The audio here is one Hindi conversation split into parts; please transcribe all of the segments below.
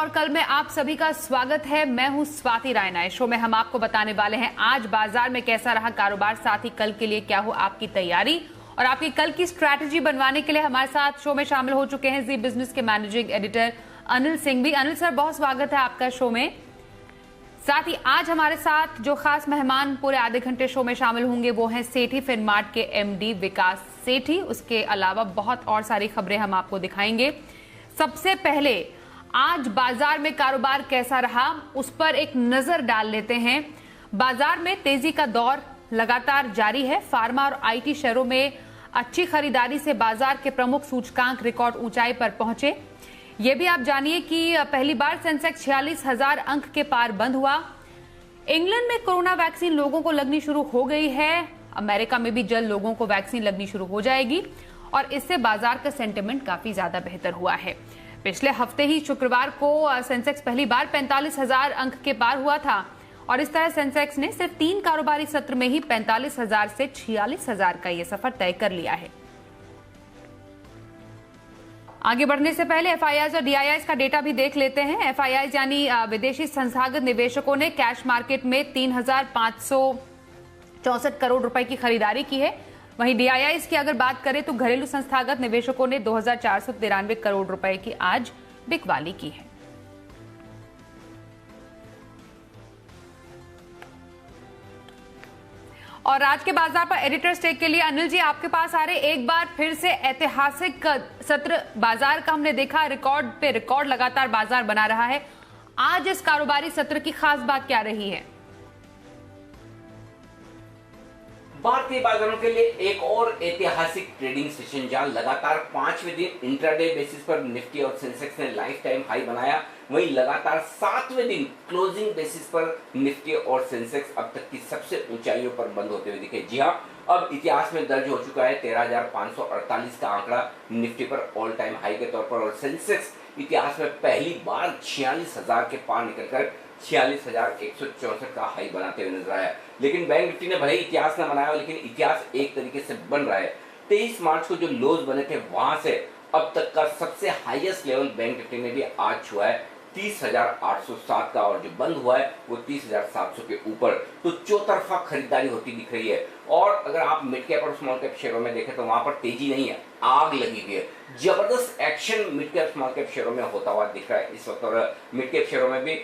और कल में आप सभी का स्वागत है। मैं हूं स्वाति रायना। इस शो में हम आपको बताने वाले हैं आज बाजार में कैसा रहा कारोबार, साथ ही कल के लिए क्या हो आपकी तैयारी और आपकी कल की स्ट्रैटेजी बनवाने के लिए हमारे साथ शो में शामिल हो चुके हैं जी बिजनेस के मैनेजिंग एडिटर अनिल सिंह भी। अनिल सर, बहुत स्वागत है आपका शो में। साथ ही आज हमारे साथ जो खास मेहमान पूरे आधे घंटे शो में शामिल होंगे वो हैं सेठी फिनमार्ट के एमडी विकास सेठी। उसके अलावा बहुत और सारी खबरें हम आपको दिखाएंगे। सबसे पहले आज बाजार में कारोबार कैसा रहा उस पर एक नजर डाल लेते हैं। बाजार में तेजी का दौर लगातार जारी है। फार्मा और आईटी शेयरों में अच्छी खरीदारी से बाजार के प्रमुख सूचकांक रिकॉर्ड ऊंचाई पर पहुंचे। यह भी आप जानिए कि पहली बार सेंसेक्स 46,000 अंक के पार बंद हुआ। इंग्लैंड में कोरोना वैक्सीन लोगों को लगनी शुरू हो गई है। अमेरिका में भी जल्द लोगों को वैक्सीन लगनी शुरू हो जाएगी और इससे बाजार का सेंटिमेंट काफी ज्यादा बेहतर हुआ है। पिछले हफ्ते ही शुक्रवार को सेंसेक्स पहली बार 45,000 अंक के पार हुआ था और इस तरह सेंसेक्स ने सिर्फ 3 कारोबारी सत्र में ही 45,000 से 46,000 का यह सफर तय कर लिया है। आगे बढ़ने से पहले एफआईआईज और डीआईआईज का डेटा भी देख लेते हैं। एफआईआईज यानी विदेशी संस्थागत निवेशकों ने कैश मार्केट में 3,564 करोड़ रुपए की खरीदारी की है। वहीं डीआईआईज की अगर बात करें तो घरेलू संस्थागत निवेशकों ने 2,493 करोड़ रुपए की आज बिकवाली की है। और आज के बाजार पर एडिटर्स टेक के लिए अनिल जी आपके पास आ रहे। एक बार फिर से ऐतिहासिक सत्र बाजार का हमने देखा, रिकॉर्ड पे रिकॉर्ड लगातार बाजार बना रहा है। आज इस कारोबारी सत्र की खास बात क्या रही है? भारतीय बाजारों के लिए एक और ऐतिहासिक ट्रेडिंग सेशन जहां लगातार 5वें दिन इंट्राडे बेसिस पर निफ्टी और सेंसेक्स ने लाइफ टाइम हाई बनाया, वहीं लगातार 7वें दिन क्लोजिंग बेसिस पर निफ्टी और सेंसेक्स अब तक की सबसे ऊंचाइयों पर बंद होते हुए दिखे। जी हां, अब इतिहास में दर्ज हो चुका है 13,548 का आंकड़ा निफ्टी पर ऑल टाइम हाई के तौर पर और सेंसेक्स इतिहास में पहली बार 46,000 के पार निकलकर 46,164 का हाई बनाते हुए नजर आया। लेकिन बैंक निफ्टी ने भले ही इतिहास न बनाया, लेकिन इतिहास एक तरीके से बन रहा है। 23 मार्च को जो लोज बने थे वहां से अब तक का सबसे हाईएस्ट लेवल बैंक निफ्टी ने भी आज छुआ है 30,807 का और जो बंद हुआ है वो 30,700 के ऊपर। तो चौतरफा खरीदारी होती दिख रही है। और अगर आप मिड कैप और स्मॉल कैप शेयरों में देखें तो वहां पर तेजी नहीं है, आग लगी हुई है। जबरदस्त action mid cap small cap शेयरों में होता हुआ दिख रहा है इस वक्त। और मिड कैप शेयरों में भी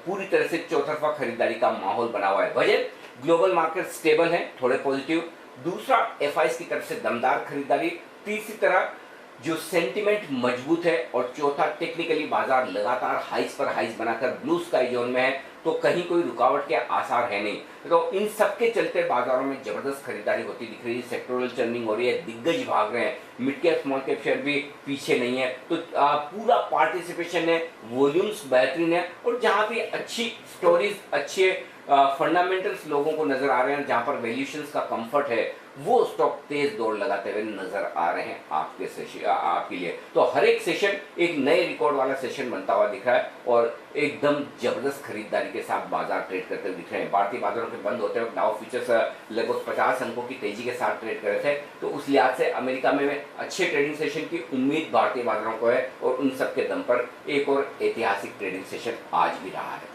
पूरी तरह से चौतरफा खरीदारी का माहौल बना हुआ है। वजह ग्लोबल मार्केट स्टेबल है, थोड़े पॉजिटिव। दूसरा एफआईआईज की तरफ से दमदार खरीदारी। तीसरी तरफ जो सेंटिमेंट मजबूत है और चौथा टेक्निकली बाजार लगातार हाइस पर हाइस बनाकर ब्लू स्काई जोन में है, तो कहीं कोई रुकावट के आसार है नहीं। तो इन सब के चलते बाजारों में जबरदस्त खरीदारी होती दिख रही है। सेक्टोरल चर्निंग हो रही है, दिग्गज भाग रहे हैं, mid cap small cap share भी पीछे नहीं है। तो पूरा पार्टिसिपेशन है, वॉल्यूम्स बेहतरीन है और जहां भी अच्छी स्टोरीज, अच्छे फंडामेंटल्स लोगों को नजर आ रहे हैं, जहां पर वैल्यूएशंस का कंफर्ट है, वो स्टॉक तेज दौड़ लगाते हुए नजर आ रहे हैं आपके लिए। तो हर एक सेशन एक नए रिकॉर्ड वाला सेशन बनता हुआ दिख रहा है और एकदम जबरदस्त खरीदारी के साथ बाजार ट्रेड करते हुए दिख रहे हैं। भारतीय बाजारों के बंद होते वक्त डाउ फ्यूचर्स लगभग 50 अंकों की तेजी के साथ ट्रेड कर रहे थे। तो उस लिहाज से अमेरिका में अच्छे ट्रेडिंग सेशन की उम्मीद भारतीय बाजारों को है और उन सबके दम पर एक और ऐतिहासिक ट्रेडिंग सेशन आज भी रहा है।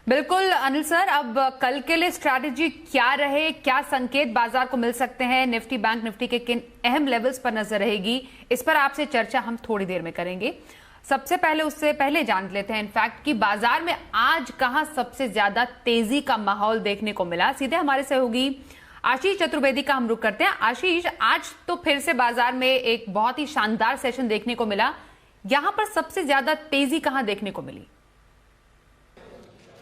बिल्कुल अनिल सर, अब कल के लिए स्ट्रैटेजी क्या रहे, क्या संकेत बाजार को मिल सकते हैं, निफ्टी बैंक निफ्टी के किन अहम लेवल्स पर नजर रहेगी, इस पर आपसे चर्चा हम थोड़ी देर में करेंगे। सबसे पहले उससे पहले जान लेते हैं इनफैक्ट कि बाजार में आज कहां सबसे ज्यादा तेजी का माहौल देखने को मिला। सीधे हमारे सहयोगी आशीष चतुर्वेदी का हम रुख करते हैं। आशीष, आज तो फिर से बाजार में एक बहुत ही शानदार सेशन देखने को मिला। यहां पर सबसे ज्यादा तेजी कहां देखने को मिली?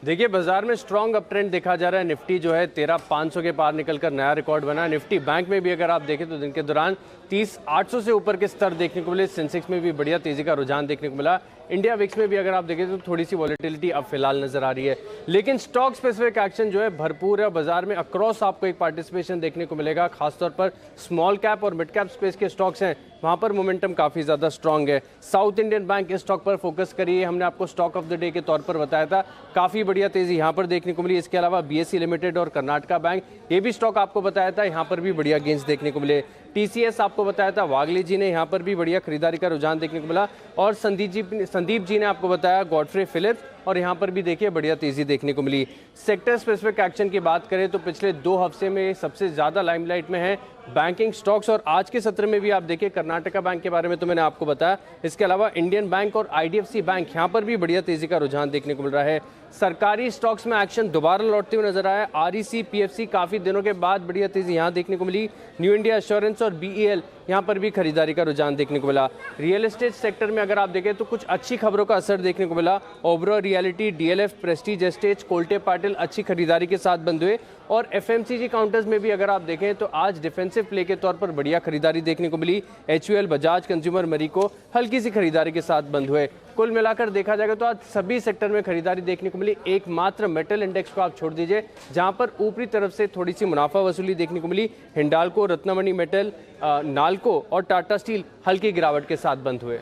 देखिए, बाजार में स्ट्रॉन्ग अप ट्रेंड देखा जा रहा है। निफ्टी जो है 13,500 के पार निकलकर नया रिकॉर्ड बना। निफ्टी बैंक में भी अगर आप देखें तो दिन के दौरान 30,800 से ऊपर के स्तर देखने को मिले। सेंसेक्स में भी बढ़िया तेजी का रुझान देखने को मिला। इंडिया विक्स में भी अगर आप देखें तो थोड़ी सी वॉलेटिलिटी अब फिलहाल नजर आ रही है, लेकिन स्टॉक स्पेसिफिक एक्शन जो है भरपूर है। बाजार में अक्रॉस आपको एक पार्टिसिपेशन देखने को मिलेगा, खासतौर पर स्मॉल कैप और मिड कैप स्पेस के स्टॉक्स हैं, वहां पर मोमेंटम काफी ज्यादा स्ट्रांग है। साउथ इंडियन बैंक इस स्टॉक पर फोकस करिए, हमने आपको स्टॉक ऑफ द डे के तौर पर बताया था, काफी बढ़िया तेजी यहां पर देखने को मिली। इसके अलावा बीएसई लिमिटेड और कर्नाटका बैंक, ये भी स्टॉक आपको बताया था, यहां पर भी बढ़िया गेंस देखने को मिले। TCS आपको बताया था, वागले जी ने यहाँ पर भी बढ़िया खरीदारी का रुझान देखने को मिला, और संदीप जी ने आपको बताया गॉडफ्रे फिलिप्स, और यहाँ पर भी देखिए बढ़िया तेजी देखने को मिली। सेक्टर स्पेसिफिक एक्शन की बात करें तो पिछले 2 हफ्ते में सबसे ज़्यादा लाइमलाइट में है बैंकिंग स्टॉक्स, और आज के सत्र में भी आप देखिए कर्नाटका बैंक के बारे में तो मैंने आपको बताया, इसके अलावा इंडियन बैंक और IDFC बैंक यहाँ पर भी बढ़िया तेजी का रुझान देखने को मिल रहा है। सरकारी स्टॉक्स में एक्शन दोबारा लौटते हुए नजर आया। REC PFC काफी दिनों के बाद बढ़िया तेजी यहाँ देखने को मिली। न्यू इंडिया एश्योरेंस और BEL यहाँ पर भी खरीदारी का रुझान देखने को मिला। रियल एस्टेट सेक्टर में अगर आप देखें तो कुछ अच्छी खबरों का असर देखने को मिला। Oberoi reality, DLF, Prestige estates, Kolte Patil अच्छी खरीदारी के साथ बंद हुए, और FMCG काउंटर्स में भी अगर आप देखें तो आज डिफेंसिव प्ले के तौर पर बढ़िया खरीदारी देखने को मिली। HUL, बजाज कंज्यूमर, मरीको हल्की सी खरीदारी के साथ बंद हुए। कुल मिलाकर देखा जाएगा तो आज सभी सेक्टर में खरीदारी देखने को मिली। एकमात्र मेटल इंडेक्स को आप छोड़ दीजिए जहां पर ऊपरी तरफ से थोड़ी सी मुनाफा वसूली देखने को मिली। हिंडाल्को, रत्नमणि मेटल, नाल्को और टाटा स्टील हल्की गिरावट के साथ बंद हुए।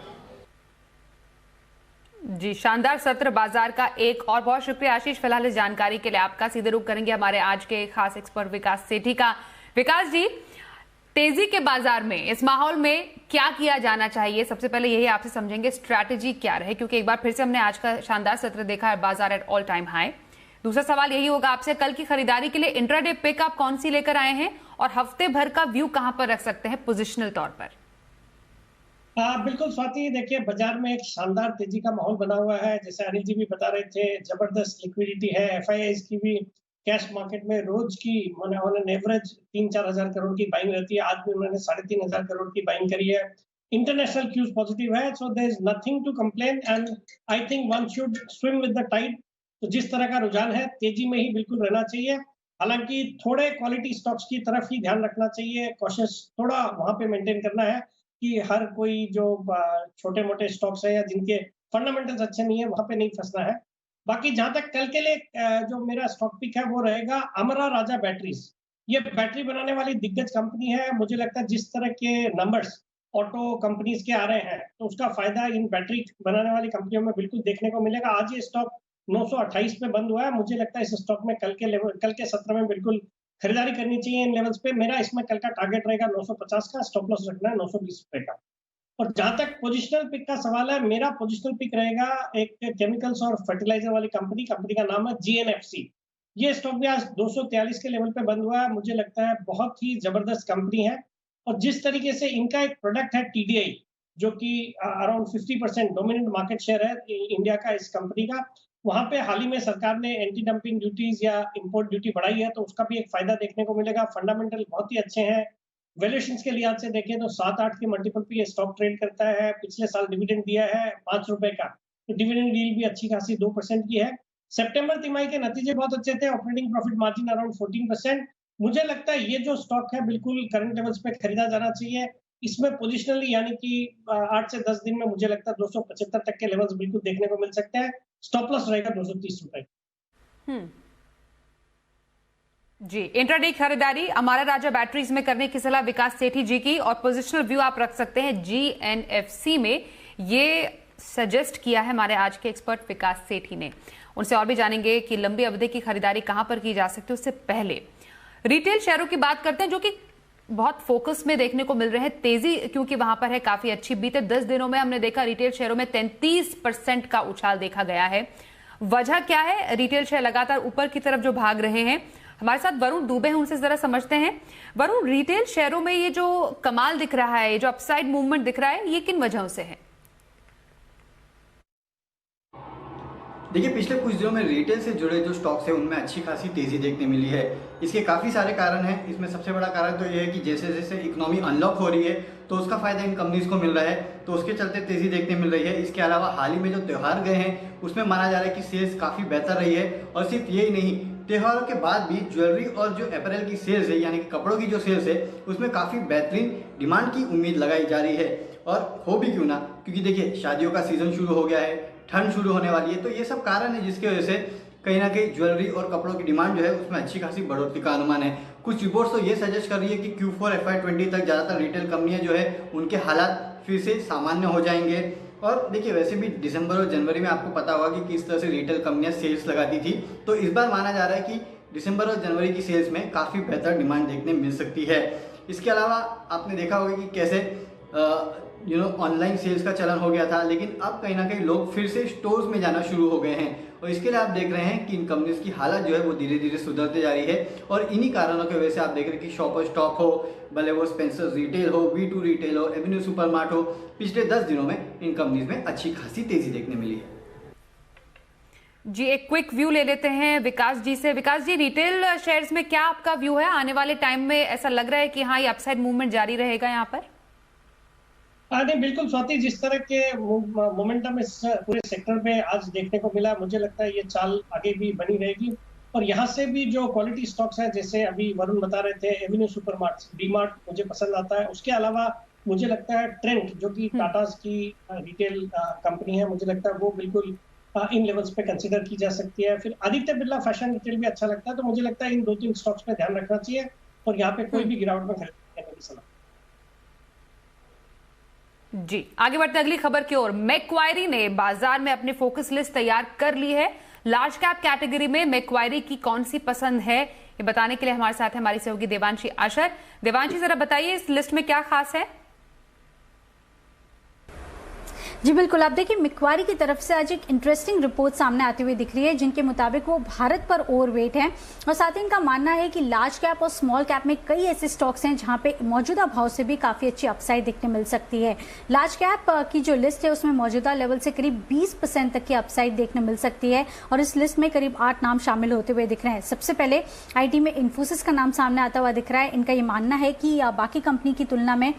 जी, शानदार सत्र बाजार का एक और बहुत शुक्रिया आशीष, फिलहाल इस जानकारी के लिए आपका। सीधे रुख करेंगे हमारे आज के खास एक्सपर्ट विकास सेठी का। विकास जी, तेजी के बाजार में इस माहौल में क्या किया जाना चाहिए, सबसे पहले यही आपसे समझेंगे, स्ट्रैटेजी क्या रहे, क्योंकि एक बार फिर से हमने आज का शानदार सत्र देखा है, बाजार एट ऑल टाइम हाई। दूसरा सवाल यही होगा आपसे, कल की खरीदारी के लिए इंट्राडे पिक आप कौन सी लेकर आए हैं, और हफ्ते भर का व्यू कहां पर रख सकते हैं पोजिशनल तौर पर? बिल्कुल स्वाति, देखिए बाजार में एक शानदार तेजी का माहौल बना हुआ है। जैसे अनिल जी भी बता रहे थे, जबरदस्त लिक्विडिटी है। FIIs की भी कैश मार्केट में रोज की ऑन एवरेज 3-4 हजार करोड़ की बाइंग रहती है। आज भी उन्होंने 3,500 करोड़ की बाइंग करी है। इंटरनेशनल क्यूज पॉजिटिव है, so there is nothing to complain and I think one should swim with the tide. तो जिस तरह का रुझान है तेजी में ही बिल्कुल रहना चाहिए। हालांकि थोड़े क्वालिटी स्टॉक्स की तरफ ही ध्यान रखना चाहिए, कॉशियस थोड़ा वहां पे मेंटेन करना है कि हर कोई जो छोटे मोटे स्टॉक्स है या जिनके फंडामेंटल्स अच्छे नहीं है वहां पे नहीं फंसना है। बाकी जहां तक कल के लिए जो मेरा स्टॉक पिक है वो रहेगा अमरा राजा बैटरीज। ये बैटरी बनाने वाली दिग्गज कंपनी है। मुझे लगता है जिस तरह के नंबर्स ऑटो कंपनीज के आ रहे हैं तो उसका फायदा इन बैटरी बनाने वाली कंपनियों में बिल्कुल देखने को मिलेगा। आज ये स्टॉक 928 पे बंद हुआ है। मुझे लगता है इस स्टॉक में कल के सत्र में बिल्कुल खरीदारी करनी चाहिए इन लेवल्स पे। मेरा इसमें कल का टारगेट रहेगा 950 का, स्टॉप लॉस रखना है 920 रुपए का। और जहां तक पोजिशनल पिक का सवाल है, मेरा पोजिशनल पिक रहेगा एक केमिकल्स और फर्टिलाइजर वाली कंपनी का नाम है GNFC। ये स्टॉक भी आज 243 के लेवल पे बंद हुआ है। मुझे लगता है बहुत ही जबरदस्त कंपनी है, और जिस तरीके से इनका एक प्रोडक्ट है TDI जो कि अराउंड 50% डोमिनेंट मार्केट शेयर है इंडिया का इस कंपनी का। वहां पे हाल ही में सरकार ने एंटी डंपिंग ड्यूटीज या इंपोर्ट ड्यूटी बढ़ाई है, तो उसका भी एक फायदा देखने को मिलेगा। फंडामेंटल बहुत ही अच्छे हैं। वैल्यूएशंस के लिहाज से देखें तो 7-8 के मल्टीपल पे ये स्टॉक ट्रेड करता है। पिछले साल डिविडेंड दिया है 5 रुपए का, तो डिविडेंड यील्ड भी अच्छी खासी 2% की है। सितंबर तिमाही के नतीजे बहुत अच्छे थे, ऑपरेटिंग प्रॉफिट मार्जिन अराउंड 14%। मुझे लगता है ये जो स्टॉक है बिल्कुल करंट लेवल्स पे खरीदा जाना चाहिए। इसमें पोजिशनली यानी कि 8 से 10 दिन में मुझे लगता है 275 तक के लेवल्स बिल्कुल देखने को मिल सकते हैं। स्टॉप लॉस रहेगा 230 रुपए। जी, इंट्राडे खरीदारी अमारा राजा बैटरीज में करने की सलाह विकास सेठी जी की, और पोजिशनल व्यू आप रख सकते हैं GNFC में। ये सजेस्ट किया है हमारे आज के एक्सपर्ट विकास सेठी ने। उनसे और भी जानेंगे कि लंबी अवधि की खरीदारी कहां पर की जा सकती है। उससे पहले रिटेल शेयरों की बात करते हैं जो कि बहुत फोकस में देखने को मिल रहे हैं। तेजी क्योंकि वहां पर है काफी अच्छी। बीते 10 दिनों में हमने देखा रिटेल शेयरों में 33% का उछाल देखा गया है। वजह क्या है? रिटेल शेयर लगातार ऊपर की तरफ जो भाग रहे हैं। हमारे साथ वरुण दुबे हैं, उनसे जरा समझते हैं। वरुण, रिटेल शेयरों में ये जो कमाल दिख रहा है, ये जो अपसाइड मूवमेंट दिख रहा है, ये किन वजहों से है? देखिए, पिछले कुछ दिनों में रिटेल से जुड़े जो स्टॉक्स हैं उनमें अच्छी खासी तेजी देखने मिली है। इसके काफ़ी सारे कारण हैं। इसमें सबसे बड़ा कारण तो ये है कि जैसे जैसे इकोनॉमी अनलॉक हो रही है तो उसका फायदा इन कंपनीज को मिल रहा है, तो उसके चलते तेजी देखने मिल रही है। इसके अलावा हाल ही में जो त्यौहार गए हैं उसमें माना जा रहा है कि सेल्स काफ़ी बेहतर रही है। और सिर्फ यही नहीं, त्योहारों के बाद भी ज्वेलरी और जो अपैरल की सेल्स है यानी कि कपड़ों की जो सेल्स है उसमें काफ़ी बेहतरीन डिमांड की उम्मीद लगाई जा रही है। और हो भी क्यों ना, क्योंकि देखिए शादियों का सीजन शुरू हो गया है, ठंड शुरू होने वाली है, तो ये सब कारण है जिसकी वजह से कहीं ना कहीं ज्वेलरी और कपड़ों की डिमांड जो है उसमें अच्छी खासी बढ़ोतरी का अनुमान है। कुछ रिपोर्ट्स तो ये सजेस्ट कर रही है कि Q4 FY20 तक ज़्यादातर रिटेल कंपनियां जो है उनके हालात फिर से सामान्य हो जाएंगे। और देखिए, वैसे भी दिसंबर और जनवरी में आपको पता होगा कि किस तरह से रिटेल कंपनियां सेल्स लगाती थी, तो इस बार माना जा रहा है कि दिसंबर और जनवरी की सेल्स में काफ़ी बेहतर डिमांड देखने मिल सकती है। इसके अलावा आपने देखा होगा कि कैसे ऑनलाइन सेल्स का चलन हो गया था, लेकिन अब कहीं ना कहीं लोग फिर से स्टोर्स में जाना शुरू हो गए हैं और इसके लिए आप देख रहे हैं कि इन कंपनीज की हालत जो है वो धीरे धीरे सुधरते जा रही है। और इन्हीं कारणों की वजह से आप देख रहे हैं कि शॉपर स्टॉक हो, भले वो स्पेंसर्स रिटेल हो, V2 रिटेल हो, एवेन्यू सुपरमार्ट हो, पिछले 10 दिनों में इन कंपनीज में अच्छी खासी तेजी देखने मिली है। जी, एक क्विक व्यू ले लेते हैं विकास जी से। विकास जी, रिटेल शेयर्स में क्या आपका व्यू है? आने वाले टाइम में ऐसा लग रहा है कि हाँ, ये अपसाइड मूवमेंट जारी रहेगा यहाँ पर? नहीं, बिल्कुल स्वाति, जिस तरह के मोमेंटम इस पूरे सेक्टर में आज देखने को मिला, मुझे लगता है ये चाल आगे भी बनी रहेगी। और यहाँ से भी जो क्वालिटी स्टॉक्स हैं, जैसे अभी वरुण बता रहे थे, एवेन्यू सुपरमार्ट, डी-मार्ट मुझे पसंद आता है। उसके अलावा मुझे लगता है ट्रेंट, जो कि टाटास की रिटेल कंपनी है, मुझे लगता है वो बिल्कुल इन लेवल्स पे कंसीडर की जा सकती है। फिर आदित्य बिरला फैशन रिटेल भी अच्छा लगता है। तो मुझे लगता है इन 2-3 स्टॉक्स पे ध्यान रखना चाहिए और यहाँ पे कोई भी गिरावट में खरीदने की सलाह। जी, आगे बढ़ते अगली खबर की ओर। मैक्वायरी ने बाजार में अपनी फोकस लिस्ट तैयार कर ली है। लार्ज कैप कैटेगरी में मैक्वायरी की कौन सी पसंद है, ये बताने के लिए हमारे साथ है हमारी सहयोगी देवांशी आशर। देवांशी, जरा बताइए इस लिस्ट में क्या खास है? जी बिल्कुल, आप देखिए मैक्वायरी की तरफ से आज एक इंटरेस्टिंग रिपोर्ट सामने आती हुई दिख रही है, जिनके मुताबिक वो भारत पर ओवरवेट है और साथ ही इनका मानना है कि लार्ज कैप और स्मॉल कैप में कई ऐसे स्टॉक्स हैं जहां पे मौजूदा भाव से भी काफी अच्छी अपसाइड देखने मिल सकती है। लार्ज कैप की जो लिस्ट है उसमें मौजूदा लेवल से करीब 20% तक की अपसाइड देखने मिल सकती है और इस लिस्ट में करीब 8 नाम शामिल होते हुए दिख रहे हैं। सबसे पहले IT में इन्फोसिस का नाम सामने आता हुआ दिख रहा है। इनका ये मानना है कि बाकी कंपनी की तुलना में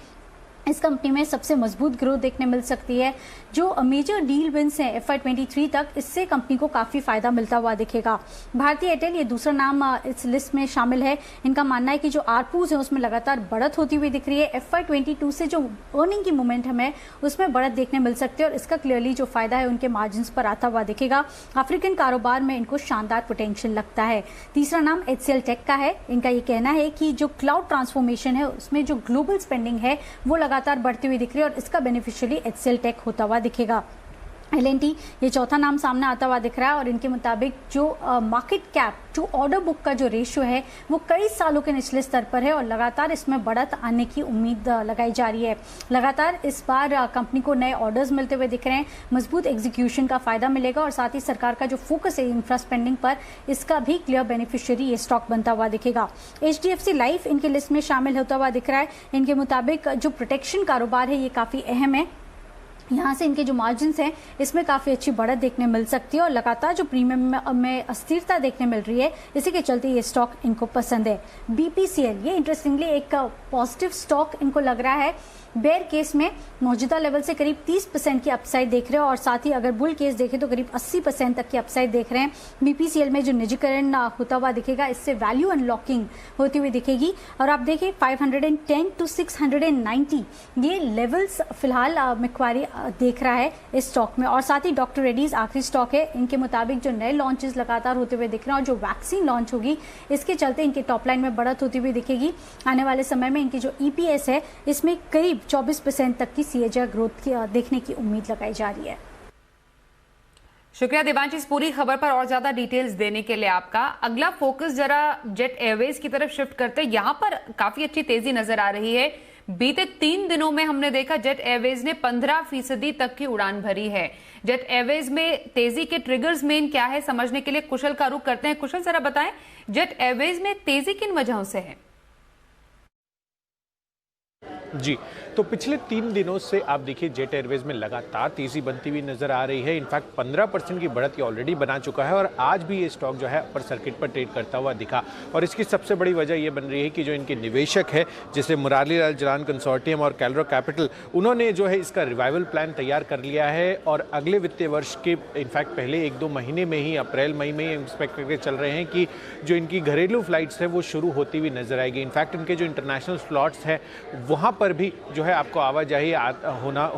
इस कंपनी में सबसे मजबूत ग्रोथ देखने मिल सकती है। जो मेजर डील विंस हैं FY23 तक, इससे कंपनी को काफी फायदा मिलता हुआ दिखेगा। भारतीय एयरटेल ये दूसरा नाम इस लिस्ट में शामिल है। इनका मानना है कि जो आरपूज है उसमें लगातार बढ़त होती हुई दिख रही है। FY22 से जो अर्निंग की मोमेंटम है उसमें बढ़त देखने मिल सकती है और इसका क्लियरली जो फायदा है उनके मार्जिन पर आता हुआ दिखेगा। अफ्रीकन कारोबार में इनको शानदार पोटेंशियल लगता है। तीसरा नाम HCL टेक का है। इनका ये कहना है कि जो क्लाउड ट्रांसफॉर्मेशन है उसमें जो ग्लोबल स्पेंडिंग है वो लगातार बढ़ती हुई दिख रही है और इसका बेनिफिशियरी HCL टेक होता हुआ दिखेगा। L&T ये चौथा नाम सामने आता हुआ दिख रहा है और इनके मुताबिक जो मार्केट कैप, जो ऑर्डर बुक का जो रेशियो है वो कई सालों के निचले स्तर पर है और लगातार इसमें बढ़त आने की उम्मीद लगाई जा रही है। लगातार इस बार कंपनी को नए ऑर्डर्स मिलते हुए दिख रहे हैं। मजबूत एग्जीक्यूशन का फायदा मिलेगा और साथ ही सरकार का जो फोकस है इंफ्रा स्पेंडिंग पर, इसका भी क्लियर बेनिफिशियरी ये स्टॉक बनता हुआ दिखेगा। HDFC लाइफ इनके लिस्ट में शामिल होता हुआ दिख रहा है। इनके मुताबिक जो प्रोटेक्शन कारोबार है ये काफी अहम है। यहाँ से इनके जो मार्जिन्स हैं इसमें काफ़ी अच्छी बढ़त देखने मिल सकती है और लगातार जो प्रीमियम में अस्थिरता देखने मिल रही है, इसी के चलते ये स्टॉक इनको पसंद है। BPCL ये इंटरेस्टिंगली एक पॉजिटिव स्टॉक इनको लग रहा है। बेयर केस में मौजूदा लेवल से करीब 30% की अपसाइड देख रहे हैं और साथ ही अगर बुल केस देखें तो करीब 80% तक की अपसाइड देख रहे हैं। BPCL में जो निजीकरण होता हुआ दिखेगा, इससे वैल्यू अनलॉकिंग होती हुई दिखेगी और आप देखिए 510 to 690 ये लेवल्स फिलहाल मैक्वायरी देख रहा है इस स्टॉक में। और साथ ही डॉक्टर रेड्डीज आखिरी स्टॉक है। इनके मुताबिक जो नए लॉन्चेस लगातार होते हुए दिख रहे हैं और जो वैक्सीन लॉन्च होगी इसके चलते इनके टॉप लाइन में बढ़त होती हुई दिखेगी। आने वाले समय में इनकी जो EPS है इसमें करीब 24% तक की CAGR ग्रोथ देखने की उम्मीद लगाई जा रही है। शुक्रिया देवांशी इस पूरी खबर पर और ज्यादा डिटेल्स देने के लिए आपका। अगला फोकस जरा जेट एयरवेज की तरफ शिफ्ट करते हैं। यहाँ पर काफी अच्छी तेजी नजर आ रही है। बीते 3 दिनों में हमने देखा जेट एयरवेज ने 15% तक की उड़ान भरी है। जेट एयरवेज में तेजी के ट्रिगर्स मेन क्या है, समझने के लिए कुशल का रुख करते हैं। कुशल, जरा बताएं जेट एयरवेज में तेजी किन वजहों से है? जी, तो पिछले 3 दिनों से आप देखिए जेट एयरवेज में लगातार तेजी बनती हुई नजर आ रही है। इनफैक्ट 15% की बढ़त ये ऑलरेडी बना चुका है और आज भी ये स्टॉक जो है अपर सर्किट पर ट्रेड करता हुआ दिखा। और इसकी सबसे बड़ी वजह ये बन रही है कि जो इनके निवेशक है, जैसे मुरारी लाल जलान कंसोर्टियम और कैलरो कैपिटल, उन्होंने जो है इसका रिवाइवल प्लान तैयार कर लिया है और अगले वित्तीय वर्ष के इनफैक्ट पहले 1-2 महीने में ही, अप्रैल मई में ही एक्सपेक्ट करके चल रहे हैं कि जो इनकी घरेलू फ्लाइट्स है वो शुरू होती हुई नजर आएगी। इनफैक्ट इनके जो इंटरनेशनल स्लॉट्स हैं वहाँ पर भी जो है आपको आवाजाही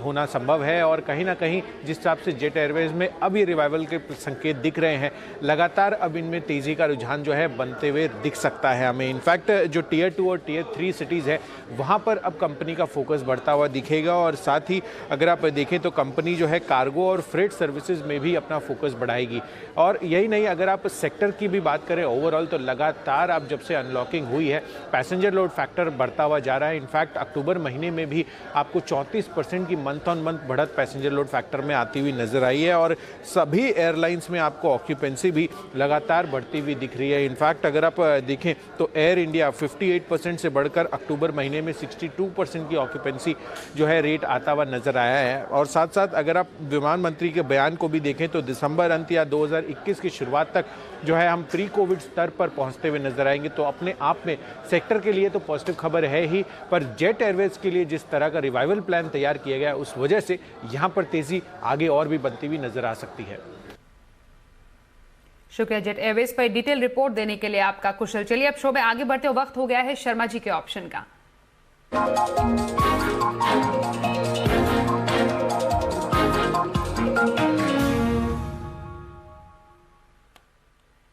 होना संभव है। और कहीं ना कहीं जिस हिसाब से जेट एयरवेज में अब ये रिवाइवल के संकेत दिख रहे हैं, लगातार अब इनमें तेज़ी का रुझान जो है बनते हुए दिख सकता है हमें। इनफैक्ट जो टियर 2 और टियर 3 सिटीज़ है वहाँ पर अब कंपनी का फोकस बढ़ता हुआ दिखेगा। और साथ ही अगर आप देखें तो कंपनी जो है कार्गो और फ्रेट सर्विसेज में भी अपना फोकस बढ़ाएगी। और यही नहीं, अगर आप सेक्टर की भी बात करें ओवरऑल, तो लगातार अब जब से अनलॉकिंग हुई है पैसेंजर लोड फैक्टर बढ़ता हुआ जा रहा है। इनफैक्ट अक्टूबर महीने में भी आपको 34% की मंथ ऑन मंथ बढ़त पैसेंजर लोड फैक्टर में आती हुई नजर आई है। और सभी एयरलाइंस में आपको ऑक्यूपेंसी भी लगातार बढ़ती हुई दिख रही है। इनफैक्ट अगर आप देखें तो एयर इंडिया 58% से बढ़कर अक्टूबर महीने में 62% की ऑक्यूपेंसी जो है रेट आता हुआ नजर आया है। और साथ साथ अगर आप विमान मंत्री के बयान को भी देखें तो दिसंबर अंत या 2021 की शुरुआत तक जो है हम प्री कोविड स्तर पर पहुंचते हुए नजर आएंगे। तो अपने आप में सेक्टर के लिए तो पॉजिटिव खबर है ही, पर जेट एयरवेज के लिए जिस तरह का रिवाइवल प्लान तैयार किया गया है उस वजह से यहां पर तेजी आगे और भी बनती हुई नजर आ सकती है। शुक्रिया जेट एयरवेज पर डिटेल रिपोर्ट देने के लिए आपका कुशल। चलिए अब शो में आगे बढ़ते वक्त हो गया है शर्मा जी के ऑप्शन का।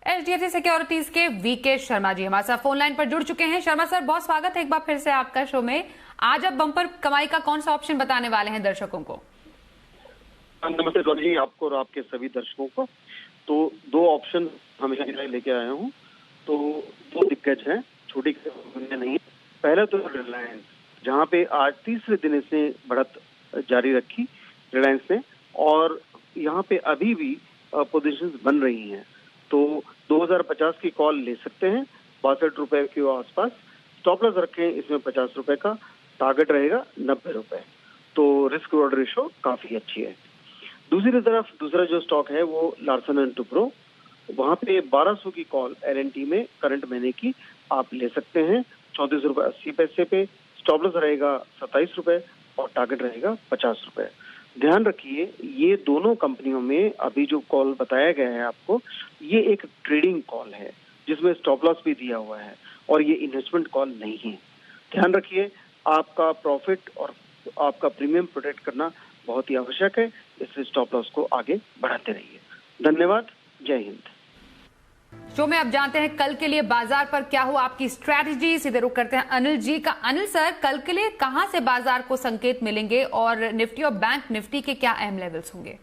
एचडीएफसी सिक्योरिटीज के वीके शर्मा जी हमारे साथ फोन लाइन पर जुड़ चुके हैं। शर्मा सर, बहुत स्वागत है एक बार फिर से आपका शो में। आज आप बम्पर कमाई का कौन सा ऑप्शन बताने वाले हैं दर्शकों को? नमस्ते रोनी जी, आपको और आपके सभी दर्शकों को। तो 2 ऑप्शन हमेशा की तरह लेके आया हूँ। तो 2 दिग्गज हैं, छोटी नहीं। पहला तो रिलायंस, जहाँ पे आज तीसरे दिन इसने बढ़त जारी रखी रिलायंस ने, और यहाँ पे अभी भी पोजीशंस बन रही हैं। तो 2050 की कॉल ले सकते हैं 62 रुपए के आसपास। स्टॉप लॉस रखें इसमें 50 रुपए का, टारगेट रहेगा 90 रुपए। तो रिस्क रिवॉर्ड रेशो काफी अच्छी है। दूसरी तरफ दूसरा जो स्टॉक है वो लार्सन एंड टुब्रो, वहां पे 1200 की कॉल एलएनटी में करंट महीने की आप ले सकते हैं 34 रुपए 80 पैसे पे। स्टॉप लॉस रहेगा 27 रुपए और टारगेट रहेगा 50 रुपए। ध्यान रखिए, ये दोनों कंपनियों में अभी जो कॉल बताया गया है आपको, ये एक ट्रेडिंग कॉल है जिसमें स्टॉप लॉस भी दिया हुआ है और ये इन्वेस्टमेंट कॉल नहीं है। ध्यान रखिए, आपका प्रॉफिट और आपका प्रीमियम प्रोटेक्ट करना बहुत ही आवश्यक है, इसलिए स्टॉप लॉस को आगे बढ़ाते रहिए। धन्यवाद, जय हिंद। शो में अब जानते हैं कल के लिए बाजार पर क्या हो आपकी स्ट्रैटेजी। सीधे रुक करते हैं अनिल जी का। अनिल सर, कल के लिए कहां से बाजार को संकेत मिलेंगे और निफ्टी और बैंक निफ्टी के क्या अहम लेवल्स होंगे?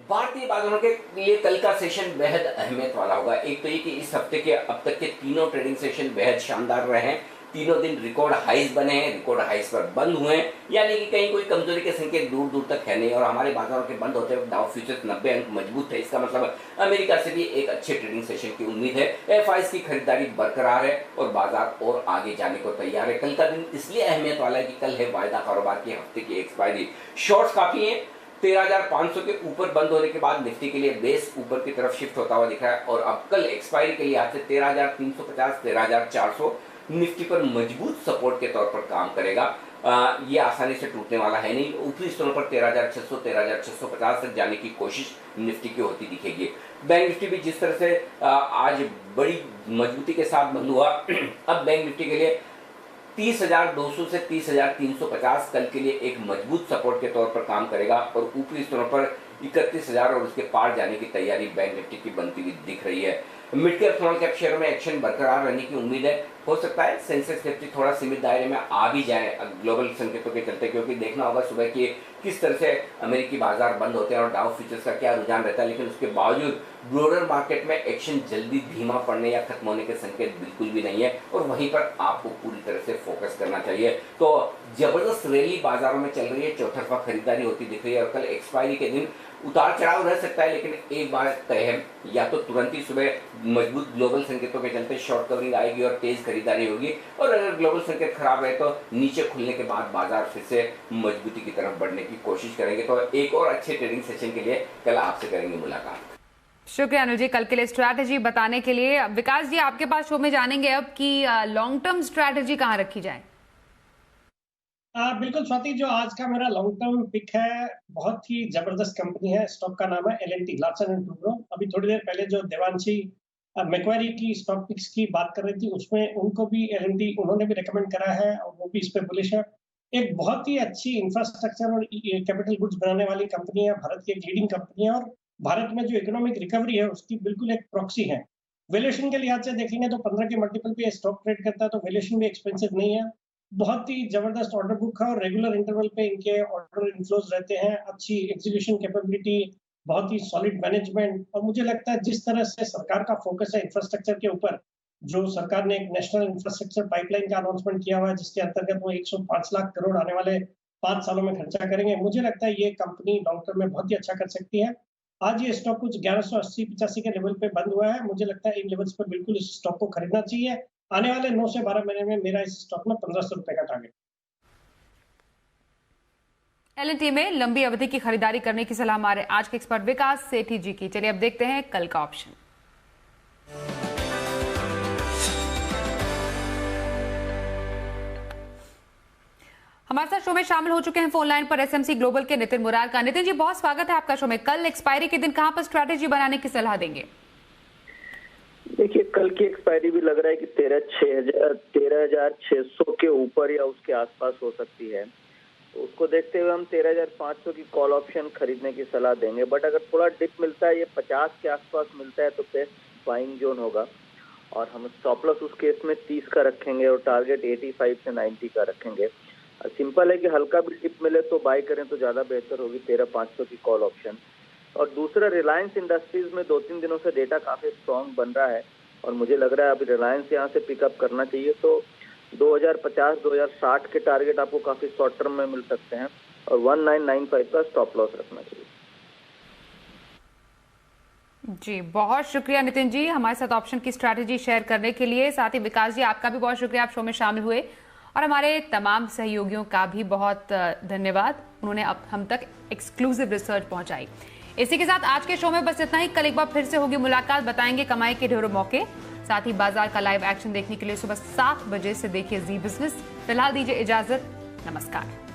भारतीय बाजारों के लिए कल का सेशन बेहद अहमियत वाला होगा। एक तो ये कि इस हफ्ते के अब तक के तीनों ट्रेडिंग सेशन बेहद शानदार रहे हैं। तीनों दिन रिकॉर्ड हाइज बने हैं, रिकॉर्ड हाइज पर बंद हुए हैं, यानी कि कहीं कोई कमजोरी के संकेत दूर दूर तक है नहीं। और हमारे बाजारों के बंद होते वक्त डाउ फ्यूचर्स 90 अंक मजबूत है। इसका मतलब अमेरिका से भी एक अच्छे ट्रेडिंग सेशन की उम्मीद है। एफआईज की खरीदारी बरकरार है और बाजार और आगे जाने को तैयार है। कल का दिन इसलिए अहमियत वाला है कि कल है वायदा कारोबार की हफ्ते की एक्सपायरी। शॉर्ट्स काफी है। 13,500 के ऊपर बंद होने के बाद निफ्टी के लिए बेस ऊपर की तरफ शिफ्ट होता हुआ दिख रहा है और अब कल एक्सपायरी के लिए आज से 13,350, 13,400 निफ्टी पर मजबूत सपोर्ट के तौर पर काम करेगा। ये आसानी से टूटने वाला है नहीं। ऊपरी स्तरों पर 13,600, 13,650 तक जाने की कोशिश निफ्टी की होती दिखेगी। बैंक निफ्टी भी जिस तरह से आज बड़ी मजबूती के साथ बंद हुआ, अब बैंक निफ्टी के लिए 30,200 से 30,350 कल के लिए एक मजबूत सपोर्ट के तौर पर काम करेगा और ऊपरी स्तरों पर 31,000 और उसके पार जाने की तैयारी बैंक निफ्टी की बनती हुई दिख रही है। मिड कैप स्मॉल कैप शेयरों में एक्शन बरकरार रहने की उम्मीद है। हो सकता है सेंसेक्स निफ्टी थोड़ा सीमित दायरे में आ भी जाए ग्लोबल संकेतों के चलते, क्योंकि देखना होगा सुबह की किस तरह से अमेरिकी बाजार बंद होते हैं और डाउ फ्यूचर्स का क्या रुझान रहता है। लेकिन उसके बावजूद ब्रोडर मार्केट में एक्शन जल्दी धीमा पड़ने या खत्म होने के संकेत बिल्कुल भी नहीं है और वहीं पर आपको पूरी तरह से फोकस करना चाहिए। तो जबरदस्त रैली बाजारों में चल रही है, चौतरफा खरीदारी होती दिख रही है और कल एक्सपायरी के दिन उतार चढ़ाव रह सकता है, लेकिन एक बार तय है, या तो तुरंत ही सुबह मजबूत ग्लोबल संकेतों के चलते शॉर्ट कवरिंग आएगी और तेज खरीदारी होगी, और अगर ग्लोबल संकेत खराब रहे तो नीचे खुलने के बाद बाजार फिर से मजबूती की तरफ बढ़ने की कोशिश करेंगे। तो एक और अच्छे ट्रेडिंग सेशन के लिए कल आपसे करेंगे मुलाकात। शुक्रिया अनिल जी कल के लिए स्ट्रैटेजी बताने के लिए। विकास जी, आपके पास शो में जानेंगे अब कि लॉन्ग टर्म स्ट्रैटेजी कहाँ रखी जाए? बिल्कुल स्वाति, जो आज का मेरा लॉन्ग टर्म पिक है, बहुत ही जबरदस्त कंपनी है। स्टॉक का नाम है एलएनटी, लार्सन एंड टुब्रो। अभी थोड़ी देर पहले जो देवांशी मैक्वारी की स्टॉक पिक्स की बात कर रही थी, उसमें उनको भी L&T उन्होंने भी रेकमेंड करा है और वो भी इस पे बुलिश है। एक बहुत ही अच्छी इंफ्रास्ट्रक्चर और कैपिटल गुड्स बनाने वाली कंपनी है, भारत की एक लीडिंग कंपनी है और भारत में जो इकोनॉमिक रिकवरी है उसकी बिल्कुल एक प्रॉक्सी है। वैल्यूएशन के लिहाज से देखेंगे तो 15 के मल्टीपल पे स्टॉक ट्रेड करता है, तो वैल्यूएशन भी एक्सपेंसिव नहीं है। बहुत ही जबरदस्त ऑर्डर बुक है और रेगुलर इंटरवल पे इनके ऑर्डर इनफ्लोज रहते हैं, अच्छी एग्जीक्यूशन कैपेबिलिटी, बहुत ही सॉलिड मैनेजमेंट। और मुझे लगता है जिस तरह से सरकार का फोकस है इंफ्रास्ट्रक्चर के ऊपर, जो सरकार ने एक नेशनल इंफ्रास्ट्रक्चर पाइपलाइन का अनाउंसमेंट किया हुआ है जिसके अंतर्गत वो 105 लाख करोड़ आने वाले 5 सालों में खर्चा करेंगे, मुझे लगता है ये कंपनी लॉन्ग टर्म में बहुत ही अच्छा कर सकती है। आज ये स्टॉक कुछ 1180-85 के लेवल पे बंद हुआ है, मुझे लगता है इन लेवल्स पर बिल्कुल इस स्टॉक को खरीदना चाहिए। आने वाले 9 से 12 महीने में मेरा इस स्टॉक में 1500 रुपए का टारगेट। L&T में लंबी अवधि की खरीदारी करने की सलाह हमारे आज के एक्सपर्ट विकास सेठी जी की। चलिए अब देखते हैं कल का ऑप्शन। हमारे साथ शो में शामिल हो चुके हैं फोन लाइन पर SMC ग्लोबल के नितिन मुरारका। नितिन जी, बहुत स्वागत है आपका शो में। कल एक्सपायरी के दिन कहां पर स्ट्रैटेजी बनाने की सलाह देंगे? देखिए, कल की एक्सपायरी भी लग रहा है कि 13,600 के ऊपर या उसके आसपास हो सकती है, तो उसको देखते हुए हम 13,500 की कॉल ऑप्शन खरीदने की सलाह देंगे। बट अगर थोड़ा डिप मिलता है, ये 50 के आसपास मिलता है, तो बेस्ट बाइंग जोन होगा और हम स्टॉप लॉस उस केस में 30 का रखेंगे और टारगेट 85 से 90 का रखेंगे। सिंपल है कि हल्का भी टिप मिले तो बाय करें तो ज़्यादा बेहतर होगी 13,500 की कॉल ऑप्शन। और दूसरा, रिलायंस इंडस्ट्रीज में 2-3 दिनों से डेटा काफ़ी स्ट्रॉन्ग बन रहा है और मुझे लग रहा है अभी रिलायंस यहाँ से पिकअप करना चाहिए, तो 2050-2060 के टारगेट आपको काफ़ी शॉर्ट टर्म में मिल सकते हैं और 1995 का स्टॉप लॉस रखना चाहिए। जी, बहुत शुक्रिया नितिन जी हमारे साथ ऑप्शन की स्ट्रैटेजी शेयर करने के लिए। साथ ही विकास जी, आपका भी बहुत शुक्रिया, आप शो में शामिल हुए। और हमारे तमाम सहयोगियों का भी बहुत धन्यवाद, उन्होंने अब हम तक एक्सक्लूसिव रिसर्च पहुंचाई। इसी के साथ आज के शो में बस इतना ही। कल एक बार फिर से होगी मुलाकात, बताएंगे कमाई के ढेरों मौके। साथ ही बाजार का लाइव एक्शन देखने के लिए सुबह 7 बजे से देखिए जी बिजनेस। फिलहाल दीजिए इजाजत, नमस्कार।